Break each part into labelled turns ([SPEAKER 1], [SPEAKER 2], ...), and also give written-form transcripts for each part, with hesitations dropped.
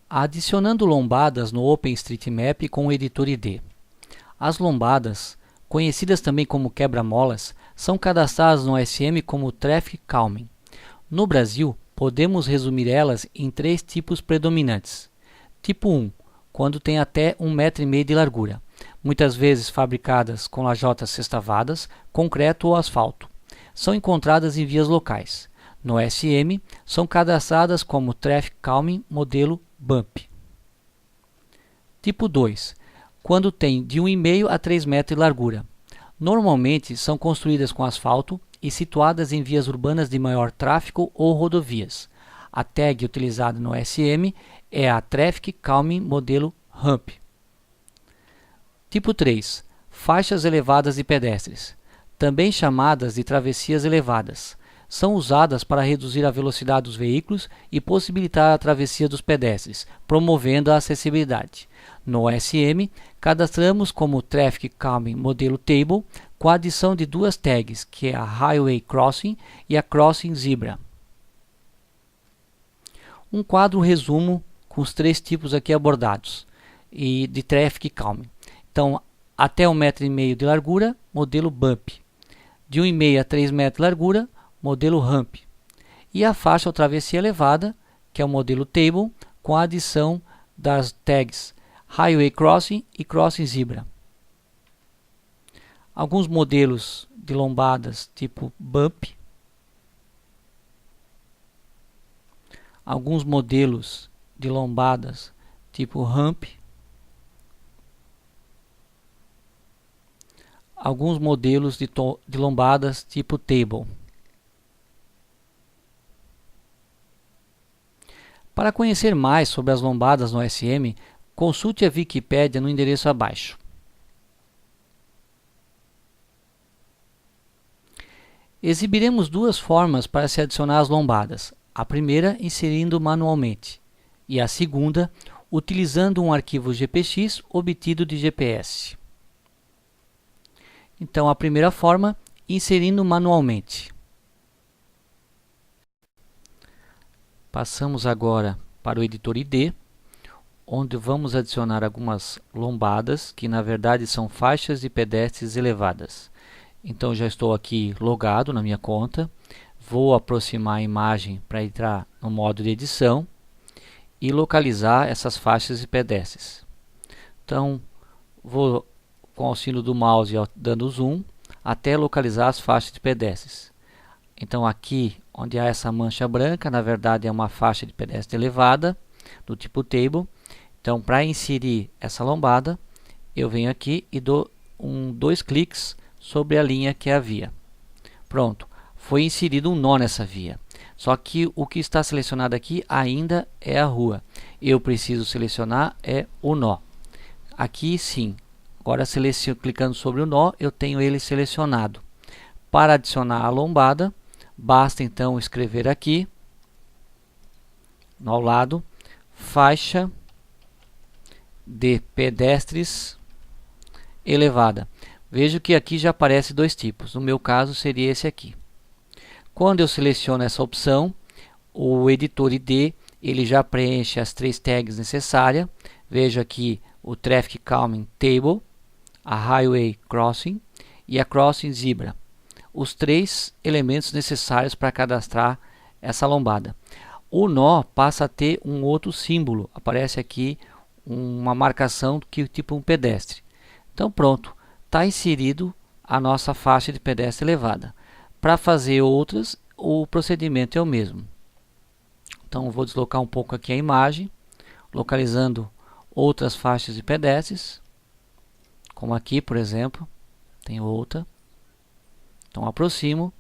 [SPEAKER 1] Adicionando lombadas no OpenStreetMap com o editor ID. As lombadas, conhecidas também como quebra-molas, são cadastradas no OSM como Traffic Calming. No Brasil, podemos resumir elas em três tipos predominantes. Tipo 1, quando tem até 1,5 m de largura, muitas vezes fabricadas com lajotas sextavadas, concreto ou asfalto. São encontradas em vias locais. No OSM, são cadastradas como Traffic Calming modelo BUMP. Tipo 2, quando tem de 1,5 a 3 metros de largura. Normalmente são construídas com asfalto e situadas em vias urbanas de maior tráfego ou rodovias. A tag utilizada no OSM é a Traffic Calming modelo Hump. Tipo 3, faixas elevadas de pedestres, também chamadas de travessias elevadas. São usadas para reduzir a velocidade dos veículos e possibilitar a travessia dos pedestres, promovendo a acessibilidade. No OSM, cadastramos como Traffic Calming modelo Table com a adição de duas tags, que é a Highway Crossing e a Crossing Zebra. Um quadro resumo com os três tipos aqui abordados e de Traffic Calming. Então, até 1,5 m de largura, modelo Bump. De 1,5 a 3 metros de largura, modelo Hump. E a faixa ou travessia elevada, que é o modelo Table, com a adição das tags Highway Crossing e Crossing Zebra. Alguns modelos de lombadas tipo Bump. Alguns modelos de lombadas tipo Hump. Alguns modelos de lombadas tipo Table. Para conhecer mais sobre as lombadas no OSM, consulte a Wikipédia no endereço abaixo. Exibiremos duas formas para se adicionar as lombadas. A primeira inserindo manualmente e a segunda utilizando um arquivo GPX obtido de GPS. Então, a primeira forma, inserindo manualmente. Passamos agora para o editor ID, onde vamos adicionar algumas lombadas, que na verdade são faixas de pedestres elevadas. Então, já estou aqui logado na minha conta. Vou aproximar a imagem para entrar no modo de edição e localizar essas faixas de pedestres. Então, vou com o auxílio do mouse dando zoom até localizar as faixas de pedestres. Então, aqui onde há essa mancha branca, na verdade é uma faixa de pedestre elevada do tipo Table. Então, para inserir essa lombada, eu venho aqui e dou dois cliques sobre a linha que é a via. Pronto, foi inserido um nó nessa via. Só que o que está selecionado aqui ainda é a rua. Eu preciso selecionar o nó. Aqui sim, agora clicando sobre o nó, eu tenho ele selecionado. Para adicionar a lombada, basta então escrever aqui, ao lado, faixa de pedestres elevada. Vejo que aqui já aparece dois tipos. No meu caso seria esse aqui. Quando eu seleciono essa opção, o editor ID ele já preenche as três tags necessárias. Vejo aqui o Traffic Calming Table, a Highway Crossing e a Crossing Zebra. Os três elementos necessários para cadastrar essa lombada. O nó passa a ter um outro símbolo. Aparece aqui uma marcação que tipo um pedestre. Então pronto, está inserido a nossa faixa de pedestre elevada. Para fazer outras, o procedimento é o mesmo. Então vou deslocar um pouco aqui a imagem, localizando outras faixas de pedestres, como aqui, por exemplo, tem outra. Então aproximo,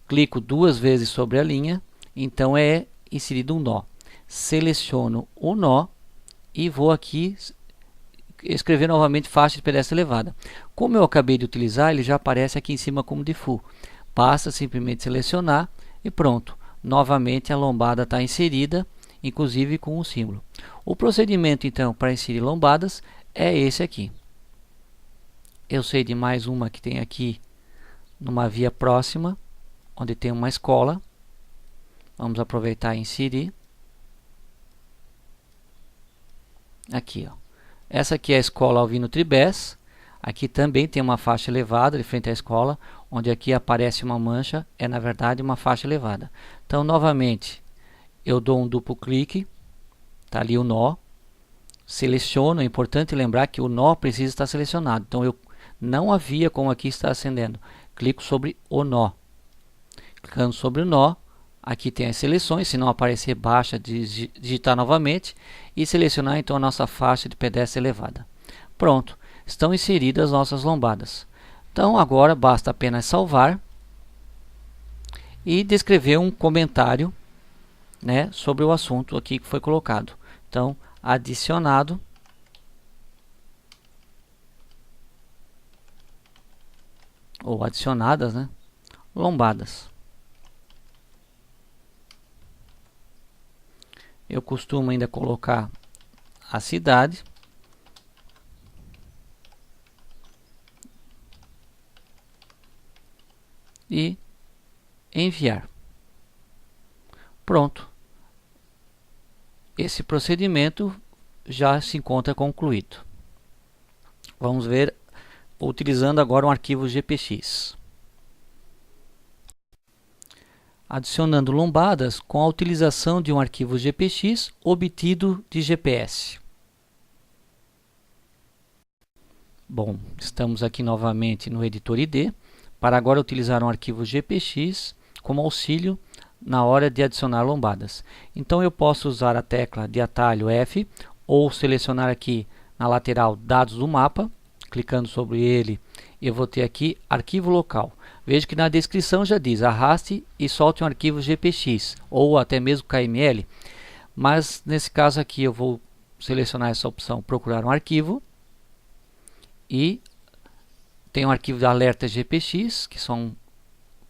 [SPEAKER 1] clico duas vezes sobre a linha, então é inserido um nó. Seleciono o nó e vou aqui escrever novamente faixa de pedestre elevada. Como eu acabei de utilizar, ele já aparece aqui em cima como default. Basta simplesmente selecionar e pronto. Novamente a lombada está inserida, inclusive com o símbolo. O procedimento então para inserir lombadas é esse aqui. Eu sei de mais uma que tem aqui numa via próxima, onde tem uma escola. Vamos aproveitar e inserir. Aqui, ó. Essa aqui é a escola Alvino Tribes. Aqui também tem uma faixa elevada de frente à escola, onde aqui aparece uma mancha, é na verdade uma faixa elevada. Então, novamente, eu dou um duplo clique, tá ali o nó, seleciono, é importante lembrar que o nó precisa estar selecionado. Então, eu não havia como aqui está acendendo. Clico sobre o nó. Clicando sobre o nó, aqui tem as seleções, se não aparecer baixa, digitar novamente e selecionar então a nossa faixa de pedestre elevada. Pronto, estão inseridas as nossas lombadas. Então agora basta apenas salvar e descrever um comentário, né, sobre o assunto aqui que foi colocado. Então, adicionado ou adicionadas, né, lombadas. Eu costumo ainda colocar a cidade. E enviar. Pronto. Esse procedimento já se encontra concluído. Vamos ver utilizando agora um arquivo GPX. Adicionando lombadas com a utilização de um arquivo GPX obtido de GPS. Bom, estamos aqui novamente no editor ID, para agora utilizar um arquivo GPX como auxílio na hora de adicionar lombadas. Então eu posso usar a tecla de atalho F ou selecionar aqui na lateral dados do mapa, clicando sobre ele eu vou ter aqui arquivo local. Veja que na descrição já diz arraste e solte um arquivo GPX ou até mesmo KML, mas nesse caso aqui eu vou selecionar essa opção procurar um arquivo e tem um arquivo de alerta GPX, que são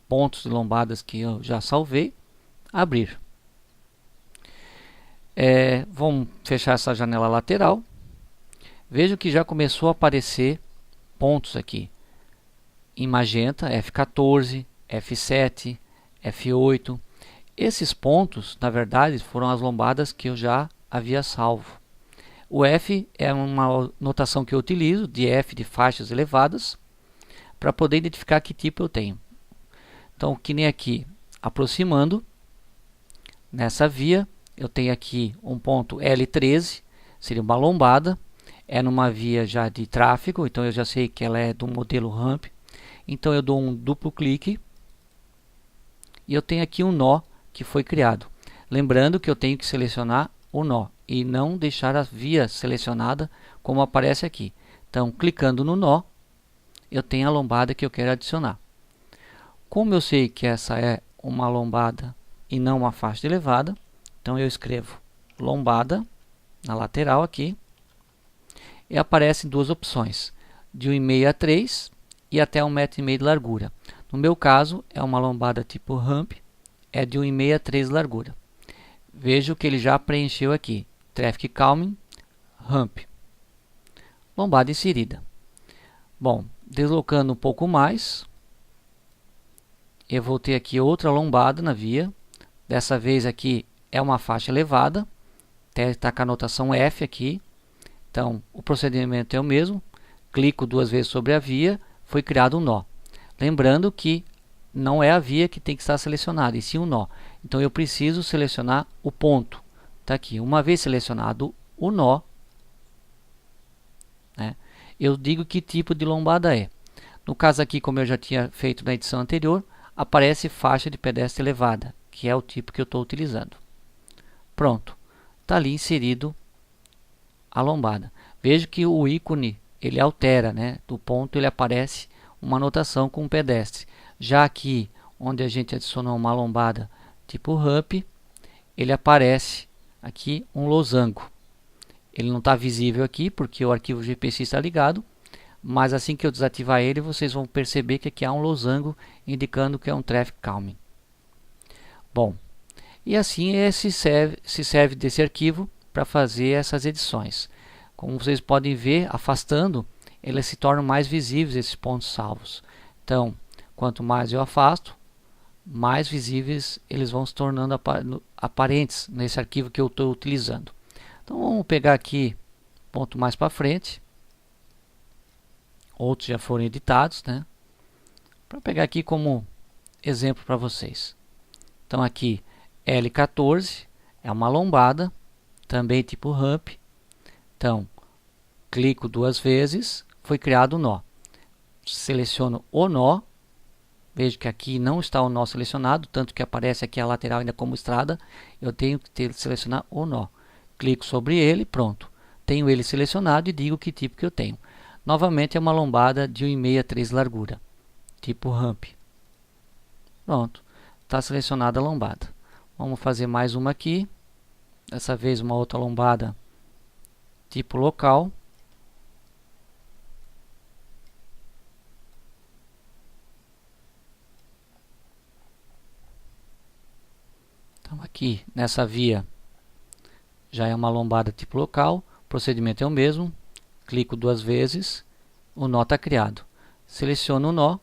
[SPEAKER 1] pontos de lombadas que eu já salvei. Abrir. Vamos fechar essa janela lateral. Veja que já começou a aparecer pontos aqui em magenta, F14, F7, F8. Esses pontos, na verdade, foram as lombadas que eu já havia salvo. O F é uma notação que eu utilizo, de F de faixas elevadas, para poder identificar que tipo eu tenho. Então, que nem aqui, aproximando, nessa via, eu tenho aqui um ponto L13, seria uma lombada, é numa via já de tráfego, então eu já sei que ela é do modelo ramp. Então eu dou um duplo clique e eu tenho aqui um nó que foi criado. Lembrando que eu tenho que selecionar o nó e não deixar a via selecionada como aparece aqui. Então, clicando no nó, eu tenho a lombada que eu quero adicionar. Como eu sei que essa é uma lombada e não uma faixa elevada, então eu escrevo lombada na lateral aqui e aparecem duas opções, de 1,5 a 3 e até 1,5 m de largura. No meu caso é uma lombada tipo ramp, é de 1,5 a 3 de largura. Vejo que ele já preencheu aqui, Traffic Calming, ramp, lombada inserida. Bom, deslocando um pouco mais, eu vou ter aqui outra lombada na via. Dessa vez aqui é uma faixa elevada, está com a anotação F aqui. Então o procedimento é o mesmo, clico duas vezes sobre a via, foi criado um nó. Lembrando que não é a via que tem que estar selecionada, e sim um nó. Então eu preciso selecionar o ponto. Está aqui, uma vez selecionado o nó, né, eu digo que tipo de lombada é. No caso aqui, como eu já tinha feito na edição anterior, aparece faixa de pedestre elevada, que é o tipo que eu estou utilizando. Pronto, está ali inserido a lombada. Veja que o ícone ele altera, né? Do ponto ele aparece uma anotação com pedestre. Já aqui, onde a gente adicionou uma lombada tipo ramp, ele aparece aqui um losango. Ele não está visível aqui porque o arquivo GPX está ligado, mas assim que eu desativar ele, vocês vão perceber que aqui há um losango indicando que é um Traffic Calming. Bom, e assim se serve desse arquivo para fazer essas edições. Como vocês podem ver, afastando, eles se tornam mais visíveis esses pontos salvos. Então, quanto mais eu afasto, mais visíveis eles vão se tornando aparentes nesse arquivo que eu estou utilizando. Então vamos pegar aqui ponto mais para frente. Outros já foram editados, né? Para pegar aqui como exemplo para vocês. Então aqui L14 é uma lombada, também tipo ramp. Então clico 2 vezes, foi criado o nó. Seleciono o nó. Vejo que aqui não está o nó selecionado, tanto que aparece aqui a lateral ainda como estrada. Eu tenho que selecionar o nó. Clico sobre ele, pronto. Tenho ele selecionado e digo que tipo que eu tenho. Novamente é uma lombada de 1,5 a 3 de largura, tipo ramp. Pronto, está selecionada a lombada. Vamos fazer mais uma aqui. Dessa vez uma outra lombada tipo local. Então aqui nessa via já é uma lombada tipo local. O procedimento é o mesmo. Clico 2 vezes, o nó está criado. Seleciono o nó.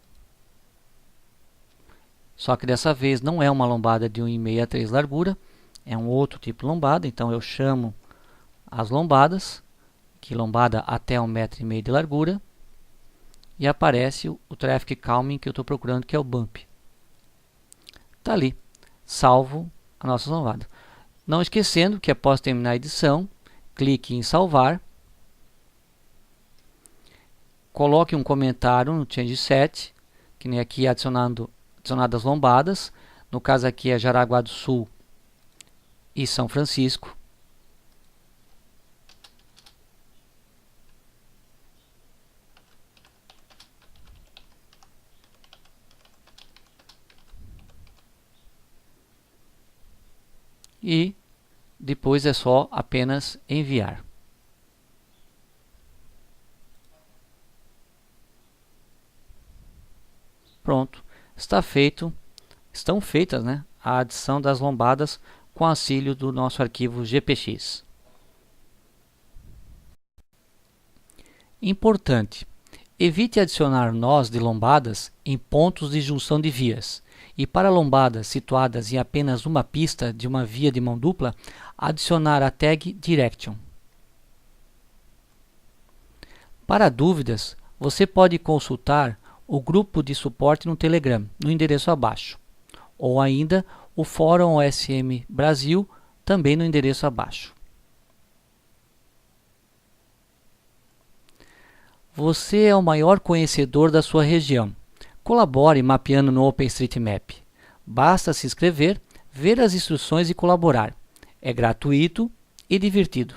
[SPEAKER 1] Só que dessa vez não é uma lombada de 1,5 a 3 de largura. É um outro tipo de lombada. Então eu chamo as lombadas. Que lombada até 1,5 m de largura. E aparece o Traffic Calming que eu estou procurando, que é o Bump. Está ali. Salvo a nossa lombada. Não esquecendo que após terminar a edição, clique em salvar. Coloque um comentário no Change Set, que nem aqui adicionadas lombadas. No caso aqui é Jaraguá do Sul e São Francisco. E depois é só apenas enviar. Pronto, estão feitas, né, a adição das lombadas com auxílio do nosso arquivo GPX. Importante: evite adicionar nós de lombadas em pontos de junção de vias. E para lombadas situadas em apenas uma pista de uma via de mão dupla, adicionar a tag Direction. Para dúvidas, você pode consultar o grupo de suporte no Telegram, no endereço abaixo, ou ainda o Fórum OSM Brasil, também no endereço abaixo. Você é o maior conhecedor da sua região. Colabore mapeando no OpenStreetMap. Basta se inscrever, ver as instruções e colaborar. É gratuito e divertido.